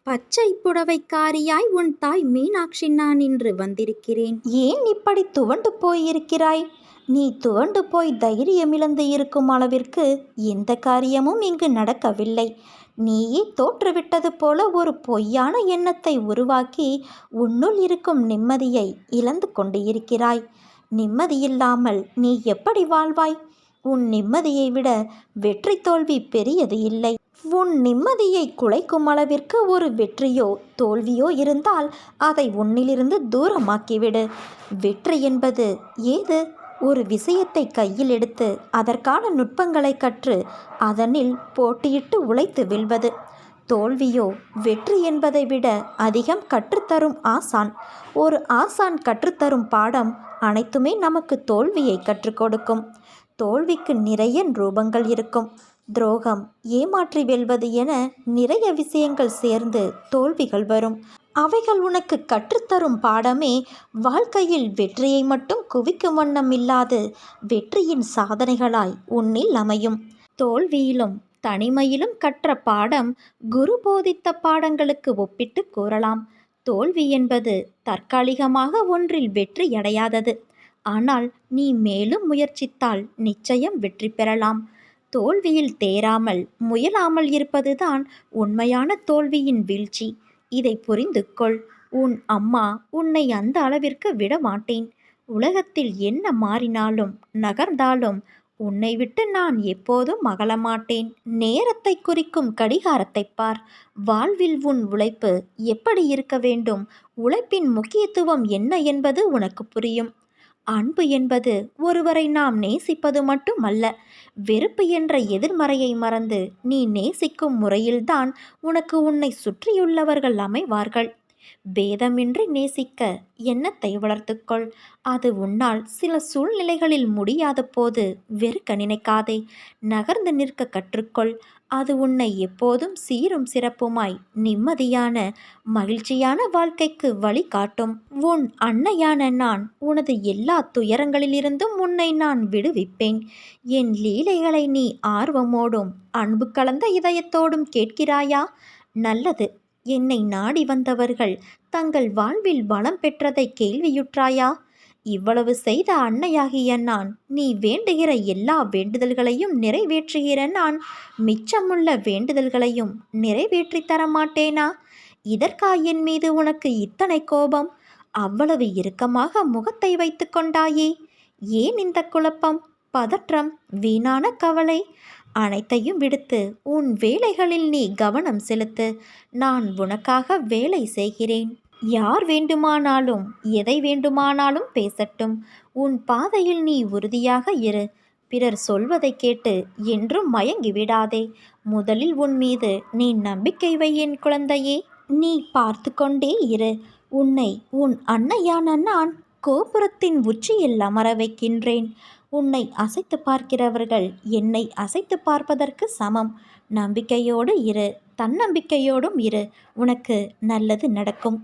பச்சை புடவைக்காரியாய் உன் தாய் மீனாட்சி நான் இன்று வந்திருக்கிறேன். ஏன் இப்படி துவண்டு போயிருக்கிறாய்? நீ துவண்டு போய் தைரியமிழந்து இருக்கும் அளவிற்கு எந்த காரியமும் இங்கு நடக்கவில்லை. நீயே தோற்றுவிட்டது போல ஒரு பொய்யான எண்ணத்தை உருவாக்கி உன்னுள் இருக்கும் நிம்மதியை இழந்து கொண்டு இருக்கிறாய். நிம்மதியில்லாமல் நீ எப்படி வாழ்வாய்? உன் நிம்மதியை விட வெற்றி தோல்வி பெரியது இல்லை. உன் நிம்மதியை குலைக்கும் அளவிற்கு ஒரு வெற்றியோ தோல்வியோ இருந்தால் அதை உன்னிலிருந்து தூரமாக்கிவிடு. வெற்றி என்பது ஏது? ஒரு விஷயத்தை கையில் எடுத்து அதற்கான நுட்பங்களை கற்று அதனில் போட்டியிட்டு உழைத்து வெல்வது. தோல்வியோ வெற்றி என்பதை விட அதிகம் கற்றுத்தரும் ஆசான். ஒரு ஆசான் கற்றுத்தரும் பாடம் அனைத்துமே நமக்கு தோல்வியை கற்றுக் கொடுக்கும். தோல்விக்கு நிறைய ரூபங்கள் இருக்கும். துரோகம், ஏமாற்றி வெல்வது என நிறைய விஷயங்கள் சேர்ந்து தோல்விகள் வரும். அவைகள் உனக்கு கற்றுத்தரும் பாடமே வாழ்க்கையில் வெற்றியை மட்டும் குவிக்கும் வண்ணம் இல்லாது வெற்றியின் சாதனைகளாய் உன்னில் அமையும். தோல்வியிலும் தனிமையிலும் கற்ற பாடம் குரு போதித்த பாடங்களுக்கு ஒப்பிட்டு கூறலாம். தோல்வி என்பது தற்காலிகமாக ஒன்றில் வெற்றி அடையாதது. ஆனால் நீ மேலும் முயற்சித்தால் நிச்சயம் வெற்றி பெறலாம். தோல்வியில் தேராமல் முயலாமல் இருப்பதுதான் உண்மையான தோல்வியின் வீழ்ச்சி. இதை புரிந்து கொள். உன் அம்மா உன்னை அந்த அளவிற்கு விட மாட்டேன். உலகத்தில் என்ன மாறினாலும் நகர்ந்தாலும் உன்னை விட்டு நான் எப்போதும் அகலமாட்டேன். நேரத்தை குறிக்கும் கடிகாரத்தை பார். வாழ்வில் உன் உழைப்பு எப்படி இருக்க வேண்டும், உழைப்பின் முக்கியத்துவம் என்ன என்பது உனக்கு புரியும். அன்பு என்பது ஒருவரை நாம் நேசிப்பது மட்டுமல்ல. வெறுப்பு என்ற எதிர்மறையை மறந்து நீ நேசிக்கும் முறையில்தான் உனக்கு உன்னை சுற்றியுள்ளவர்கள் அமைவார்கள். பேதமின்றி நேசிக்க எண்ணத்தை வளர்த்துக்கொள். அது உன்னால் சில சூழ்நிலைகளில் முடியாத போது வெறுக்க நினைக்காதே. நகர்ந்து நிற்க கற்றுக்கொள். அது உன்னை எப்போதும் சீரும் சிறப்புமாய் நிம்மதியான மகிழ்ச்சியான வாழ்க்கைக்கு வழி காட்டும். உன் அன்னையான நான் உனது எல்லா துயரங்களிலிருந்தும் உன்னை நான் விடுவிப்பேன். என் லீலைகளை நீ ஆர்வமோடும் அன்பு கலந்த இதயத்தோடும் கேட்கிறாயா? நல்லது. என்னை நாடி வந்தவர்கள் தங்கள் வாழ்வில் வளம் பெற்றதை கேள்வியுற்றாயா? இவ்வளவு செய்த அன்னையாகிய நான் நீ வேண்டுகிற எல்லா வேண்டுதல்களையும் நிறைவேற்றுகிற நான் மிச்சமுள்ள வேண்டுதல்களையும் நிறைவேற்றி தரமாட்டேனா? இதற்கா என் மீது உனக்கு இத்தனை கோபம்? அவ்வளவு இறுக்கமாக முகத்தை வைத்து கொண்டாயே? ஏன் இந்த குழப்பம், பதற்றம், வீணான கவலை? அனைத்தையும் விடுத்து உன் வேலைகளில் நீ கவனம் செலுத்து. நான் உனக்காக வேலை செய்கிறேன். யார் வேண்டுமானாலும் எதை வேண்டுமானாலும் பேசட்டும். உன் பாதையில் நீ உறுதியாக இரு. பிறர் சொல்வதை கேட்டு என்றும் மயங்கி விடாதே. முதலில் உன் மீது நீ நம்பிக்கை வை என் குழந்தையே. நீ பார்த்து கொண்டே இரு. உன்னை உன் அன்னையான நான் கோபுரத்தின் உச்சியில் அமர வைக்கின்றேன். உன்னை அசைத்து பார்க்கிறவர்கள் என்னை அசைத்து பார்ப்பதற்கு சமம். நம்பிக்கையோடு இரு, தன்னம்பிக்கையோடும் இரு. உனக்கு நல்லது நடக்கும்.